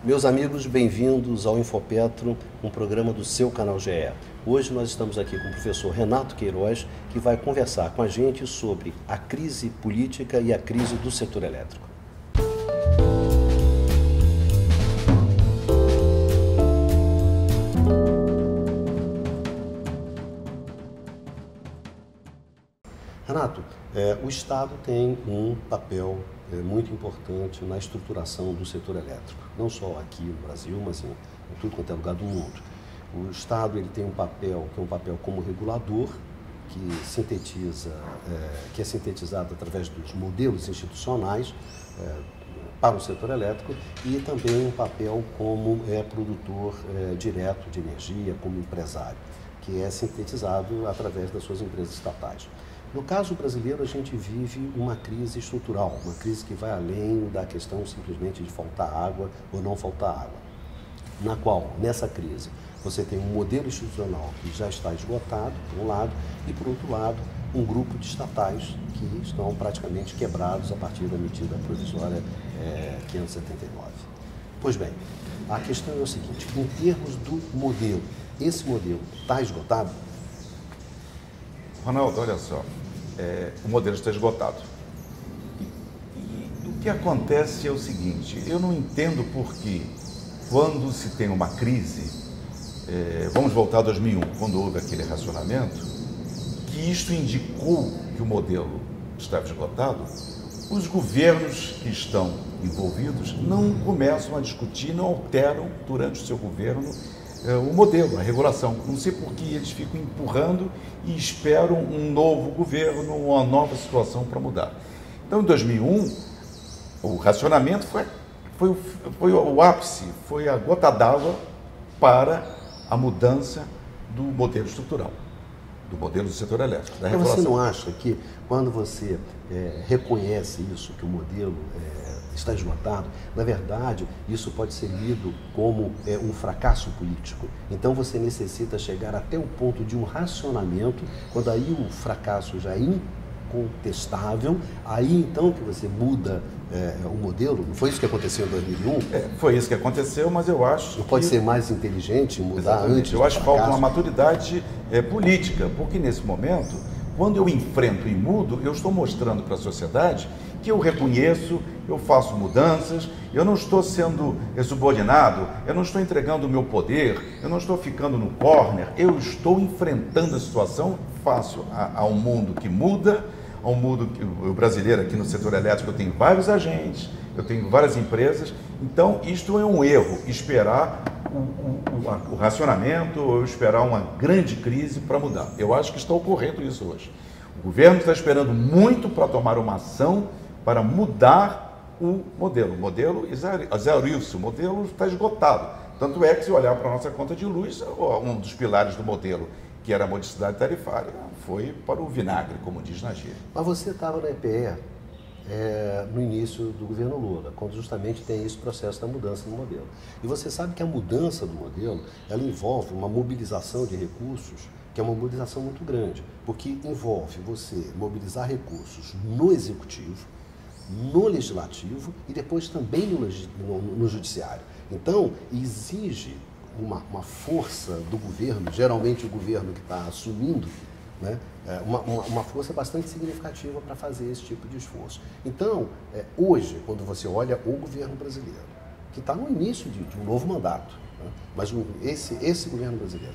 Meus amigos, bem-vindos ao Infopetro, um programa do seu canal GE. Hoje nós estamos aqui com o professor Renato Queiroz, que vai conversar com a gente sobre a crise política e a crise do setor elétrico. Renato, o Estado tem um papel muito importante na estruturação do setor elétrico, não só aqui no Brasil, mas em tudo quanto é lugar do mundo. O Estado ele tem um papel que é um papel como regulador, que é sintetizado através dos modelos institucionais para o setor elétrico, e também um papel como produtor direto de energia, como empresário, que é sintetizado através das suas empresas estatais. No caso brasileiro, a gente vive uma crise estrutural, uma crise que vai além da questão simplesmente de faltar água ou não faltar água, na qual, nessa crise, você tem um modelo institucional que já está esgotado, por um lado, e, por outro lado, um grupo de estatais que estão praticamente quebrados a partir da medida provisória 579. Pois bem, a questão é o seguinte: em termos do modelo, esse modelo está esgotado? Ronaldo, olha só, o modelo está esgotado. E o que acontece é o seguinte: eu não entendo por que, quando se tem uma crise, vamos voltar a 2001, quando houve aquele racionamento, que isto indicou que o modelo estava esgotado, os governos que estão envolvidos não começam a discutir, não alteram durante o seu governo o modelo, a regulação. Não sei por que eles ficam empurrando e esperam um novo governo, uma nova situação para mudar. Então, em 2001, o racionamento foi o ápice, foi a gota d'água para a mudança do modelo estrutural, do modelo do setor elétrico, da regulação. Você não acha que, quando você reconhece isso, que o modelo está esgotado, na verdade, isso pode ser lido como um fracasso político? Então você necessita chegar até o ponto de um racionamento, quando aí o fracasso já é incontestável, aí então que você muda o modelo? Não foi isso que aconteceu em 2001? Foi isso que aconteceu, mas eu acho Não pode ser mais inteligente mudar Exatamente. antes? Eu acho que falta uma maturidade política, porque nesse momento, quando eu enfrento e mudo, eu estou mostrando para a sociedade que eu reconheço, eu faço mudanças, eu não estou sendo subordinado, eu não estou entregando o meu poder, eu não estou ficando no corner, eu estou enfrentando a situação, faço a um mundo que muda, a um mundo que o brasileiro aqui no setor elétrico, eu tenho vários agentes, eu tenho várias empresas, então isto é um erro, esperar o racionamento ou esperar uma grande crise para mudar. Eu acho que está ocorrendo isso hoje. O governo está esperando muito para tomar uma ação para mudar o modelo. O modelo exauriu-se, o modelo está esgotado. Tanto é que, se olhar para a nossa conta de luz, um dos pilares do modelo, que era a modicidade tarifária, foi para o vinagre, como diz na gíria. Mas você estava na EPE no início do governo Lula, quando justamente tem esse processo da mudança do modelo. E você sabe que a mudança do modelo, ela envolve uma mobilização de recursos, que é uma mobilização muito grande, porque envolve você mobilizar recursos no executivo, no legislativo e depois também no judiciário. Então, exige uma força do governo, geralmente o governo que está assumindo, né, uma força bastante significativa para fazer esse tipo de esforço. Então, hoje, quando você olha o governo brasileiro, que está no início de um novo mandato, né, mas esse governo brasileiro,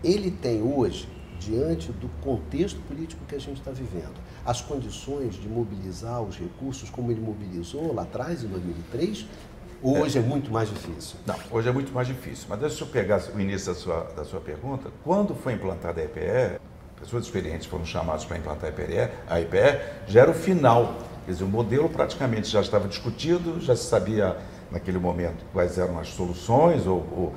ele tem hoje, diante do contexto político que a gente está vivendo, as condições de mobilizar os recursos como ele mobilizou lá atrás, em 2003, hoje é muito mais difícil? Não, hoje é muito mais difícil. Mas deixa eu pegar o início da sua pergunta. Quando foi implantada a EPE, pessoas experientes foram chamadas para implantar a EPE, já era o final. Quer dizer, o modelo praticamente já estava discutido, já se sabia naquele momento quais eram as soluções, ou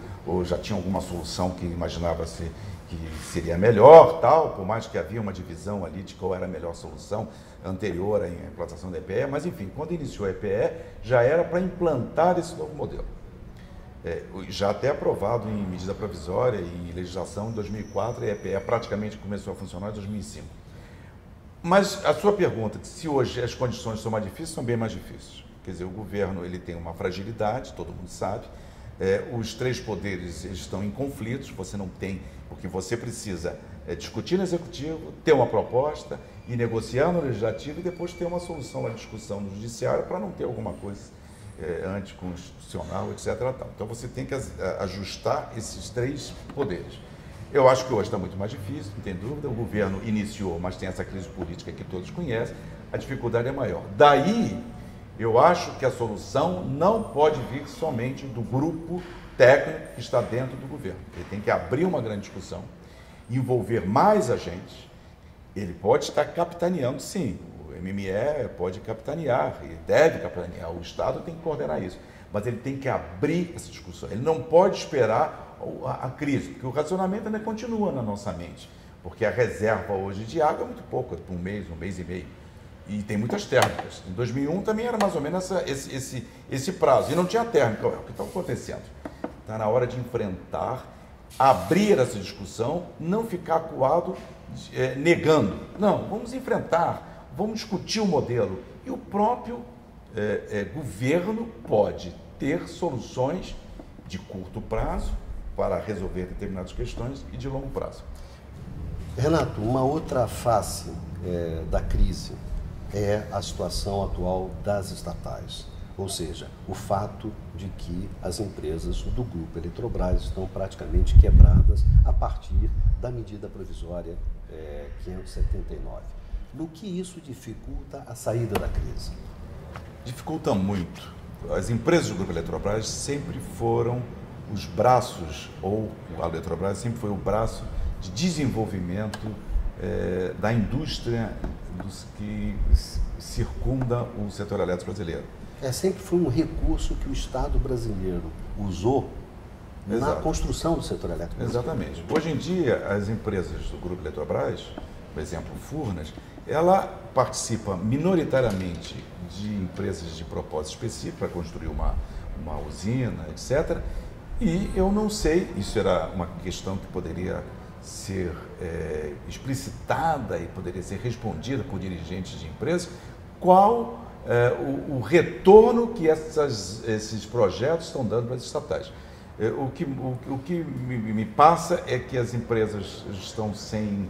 já tinha alguma solução que imaginava-se que seria melhor, tal, por mais que havia uma divisão ali de qual era a melhor solução anterior à implantação da EPE, mas enfim, quando iniciou a EPE, já era para implantar esse novo modelo. Já até aprovado em medida provisória e legislação em 2004, a EPE praticamente começou a funcionar em 2005. Mas a sua pergunta, se hoje as condições são mais difíceis, são bem mais difíceis. Quer dizer, o governo ele tem uma fragilidade, todo mundo sabe. Os três poderes eles estão em conflitos, você não tem, porque você precisa discutir no executivo, ter uma proposta e negociar no legislativo e depois ter uma solução na discussão no judiciário para não ter alguma coisa anticonstitucional, etc. Tal. Então você tem que ajustar esses três poderes. Eu acho que hoje está muito mais difícil, não tem dúvida. O governo iniciou, mas tem essa crise política que todos conhecem, a dificuldade é maior. Daí, eu acho que a solução não pode vir somente do grupo técnico que está dentro do governo. Ele tem que abrir uma grande discussão, envolver mais agentes. Ele pode estar capitaneando, sim. O MME pode capitanear, e deve capitanear. O Estado tem que coordenar isso. Mas ele tem que abrir essa discussão. Ele não pode esperar a crise, porque o racionamento ainda continua na nossa mente. Porque a reserva hoje de água é muito pouco, por um mês e meio. E tem muitas térmicas. Em 2001 também era mais ou menos esse prazo. E não tinha térmica. O que está acontecendo? Está na hora de enfrentar, abrir essa discussão, não ficar acuado negando. Não, vamos enfrentar, vamos discutir o modelo. E o próprio governo pode ter soluções de curto prazo para resolver determinadas questões e de longo prazo. Renato, uma outra face da crise é a situação atual das estatais, ou seja, o fato de que as empresas do Grupo Eletrobras estão praticamente quebradas a partir da medida provisória 579. No que isso dificulta a saída da crise? Dificulta muito. As empresas do Grupo Eletrobras sempre foram os braços, ou a Eletrobras sempre foi o braço de desenvolvimento da indústria que circunda o setor elétrico brasileiro. Sempre foi um recurso que o Estado brasileiro usou na construção do setor elétrico brasileiro. Exatamente. Hoje em dia, as empresas do Grupo Eletrobras, por exemplo, Furnas, ela participa minoritariamente de empresas de propósito específico para construir uma usina, etc. E eu não sei, isso era uma questão que poderia ser explicitada e poderia ser respondida por dirigentes de empresas, qual o retorno que esses projetos estão dando para as estatais. O que me passa é que as empresas estão sem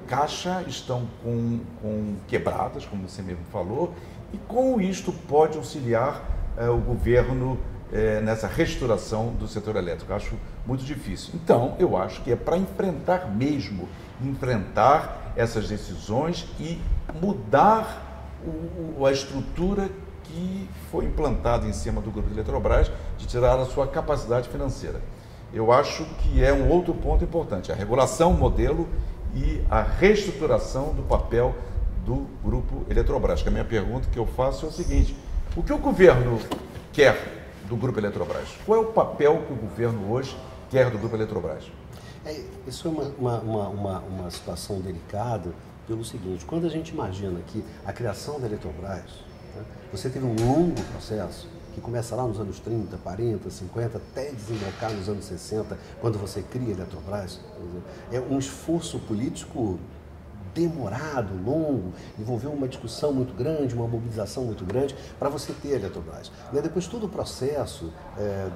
caixa, estão quebradas, como você mesmo falou, e com isto pode auxiliar o governo nessa reestruturação do setor elétrico. Acho muito difícil. Então, eu acho que é para enfrentar essas decisões e mudar a estrutura que foi implantada em cima do Grupo Eletrobras, de tirar a sua capacidade financeira. Eu acho que é um outro ponto importante, a regulação, o modelo e a reestruturação do papel do Grupo Eletrobras. Que a minha pergunta que eu faço é o seguinte: o que o governo quer do Grupo Eletrobras? Qual é o papel que o governo hoje quer do Grupo Eletrobras? Isso é uma situação delicada pelo seguinte: quando a gente imagina que a criação da Eletrobras, você teve um longo processo que começa lá nos anos 30, 40, 50, até desembocar nos anos 60, quando você cria a Eletrobras. É um esforço político demorado, longo, envolveu uma discussão muito grande, uma mobilização muito grande para você ter a Eletrobras. Depois todo o processo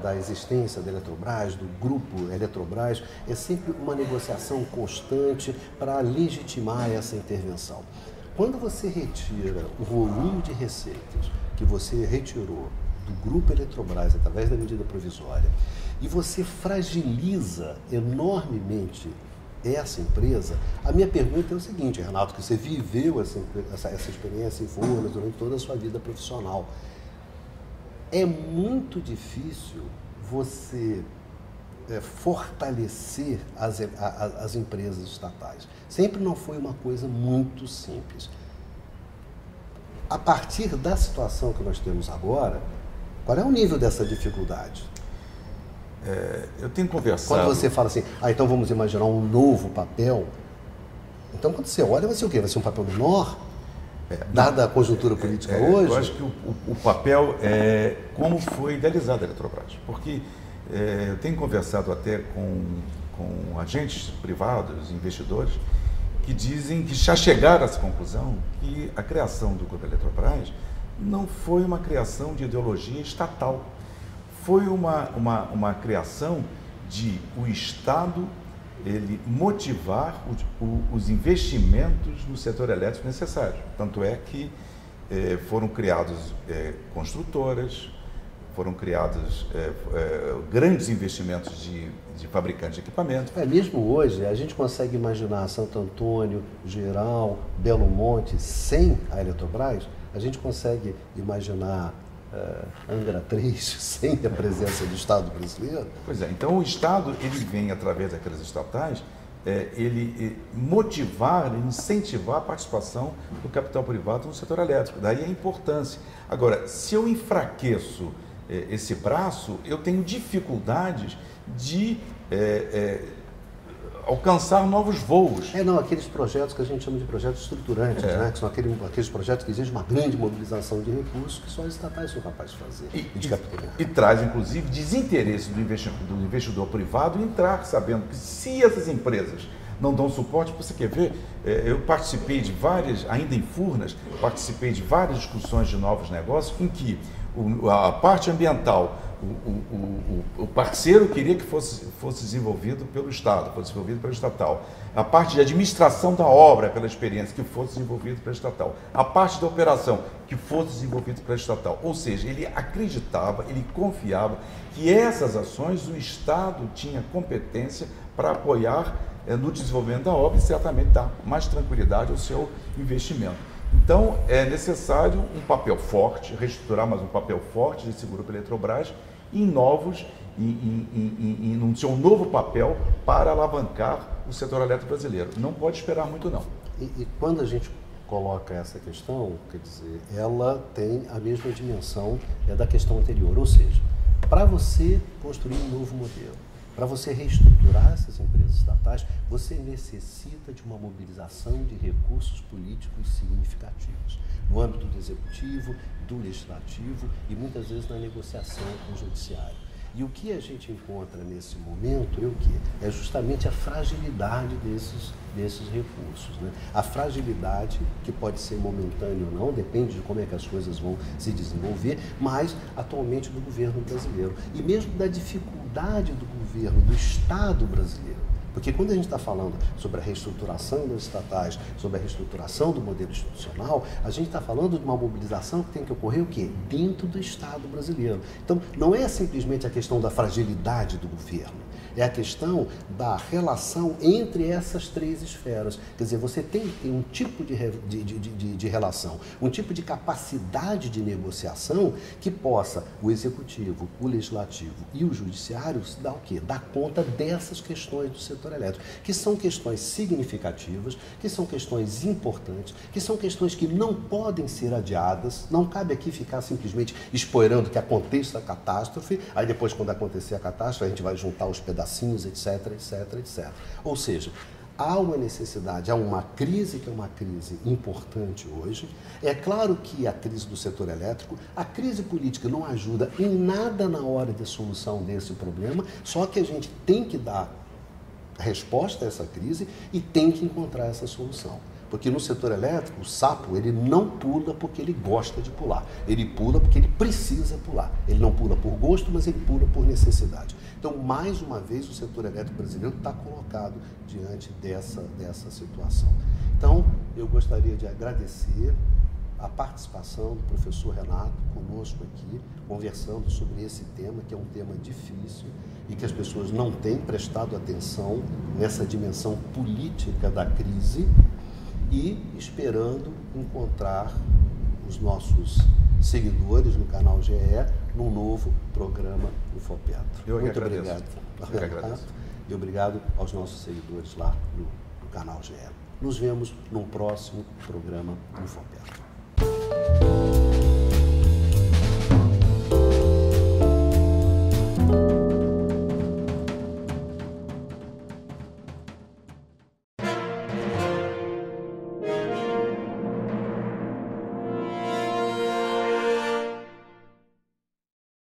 da existência da Eletrobras, do grupo Eletrobras, é sempre uma negociação constante para legitimar essa intervenção. Quando você retira o volume de receitas que você retirou do grupo Eletrobras através da medida provisória e você fragiliza enormemente essa empresa, a minha pergunta é o seguinte, Renato, que você viveu essa experiência em Furnas durante toda a sua vida profissional. É muito difícil você fortalecer as empresas estatais. Sempre não foi uma coisa muito simples. A partir da situação que nós temos agora, qual é o nível dessa dificuldade? Eu tenho conversado... Quando você fala assim, então vamos imaginar um novo papel, então quando você olha, vai ser o quê? Vai ser um papel menor? Dada a conjuntura política hoje? Eu acho que o papel é como foi idealizada a Eletrobras. Porque eu tenho conversado até com agentes privados, investidores, que dizem que já chegaram a essa conclusão que a criação do Grupo Eletrobras não foi uma criação de ideologia estatal. Foi uma criação de o Estado ele motivar os investimentos no setor elétrico necessários. Tanto é que foram criadas construtoras, foram criados grandes investimentos de fabricantes de equipamentos. Mesmo hoje, a gente consegue imaginar Santo Antônio, Geral, Belo Monte sem a Eletrobras? A gente consegue imaginar Angra 3 sem a presença do Estado brasileiro? Pois é, então o Estado ele vem, através daquelas estatais, ele motivar, incentivar a participação do capital privado no setor elétrico. Daí a importância. Agora, se eu enfraqueço esse braço, eu tenho dificuldades de alcançar novos voos. Aqueles projetos que a gente chama de projetos estruturantes, né? Que são aqueles projetos que exigem uma grande mobilização de recursos que só as estatais são capazes de fazer e de capturar. E traz, inclusive, desinteresse do investidor privado em entrar, sabendo que se essas empresas não dão suporte, você quer ver, eu participei de várias, ainda em Furnas, participei de várias discussões de novos negócios em que a parte ambiental, o parceiro queria que fosse desenvolvido pelo Estado, fosse desenvolvido pelo estatal. A parte de administração da obra, pela experiência, que fosse desenvolvido pela estatal. A parte da operação, que fosse desenvolvido pela estatal. Ou seja, ele acreditava, ele confiava que essas ações o Estado tinha competência para apoiar no desenvolvimento da obra e certamente dar mais tranquilidade ao seu investimento. Então, é necessário um papel forte, reestruturar mais um papel forte desse grupo Eletrobras num seu novo papel para alavancar o setor elétrico brasileiro. Não pode esperar muito, não. E quando a gente coloca essa questão, quer dizer, ela tem a mesma dimensão da questão anterior. Ou seja, para você construir um novo modelo, para você reestruturar essas empresas estatais, você necessita de uma mobilização de recursos políticos significativos, no âmbito do executivo, do legislativo e muitas vezes na negociação com o judiciário. E o que a gente encontra nesse momento é justamente a fragilidade desses recursos, né? A fragilidade, que pode ser momentânea ou não, depende de como é que as coisas vão se desenvolver, mas atualmente do governo brasileiro. E mesmo da dificuldade do governo, do Estado brasileiro. Porque quando a gente está falando sobre a reestruturação das estatais, sobre a reestruturação do modelo institucional, a gente está falando de uma mobilização que tem que ocorrer o quê? Dentro do Estado brasileiro. Então, não é simplesmente a questão da fragilidade do governo, é a questão da relação entre essas três esferas. Quer dizer, você tem que ter um tipo de relação, um tipo de capacidade de negociação que possa o executivo, o legislativo e o judiciário dar o quê? Dar conta dessas questões do setor elétrico, que são questões significativas, que são questões importantes, que são questões que não podem ser adiadas. Não cabe aqui ficar simplesmente esperando que aconteça a catástrofe, aí depois, quando acontecer a catástrofe, a gente vai juntar os pedacinhos, etc, etc, etc. Ou seja, há uma necessidade, há uma crise que é uma crise importante hoje. É claro que a crise do setor elétrico, a crise política não ajuda em nada na hora de solução desse problema, só que a gente tem que dar resposta a essa crise e tem que encontrar essa solução. Porque no setor elétrico, o sapo, ele não pula porque ele gosta de pular. Ele pula porque ele precisa pular. Ele não pula por gosto, mas ele pula por necessidade. Então, mais uma vez, o setor elétrico brasileiro está colocado diante dessa situação. Então, eu gostaria de agradecer a participação do professor Renato conosco aqui, conversando sobre esse tema, que é um tema difícil e que as pessoas não têm prestado atenção nessa dimensão política da crise, e esperando encontrar os nossos seguidores no canal GE num novo programa Infopetro. Muito obrigado. Eu que agradeço. E obrigado aos nossos seguidores lá no canal GE. Nos vemos num próximo programa Infopetro.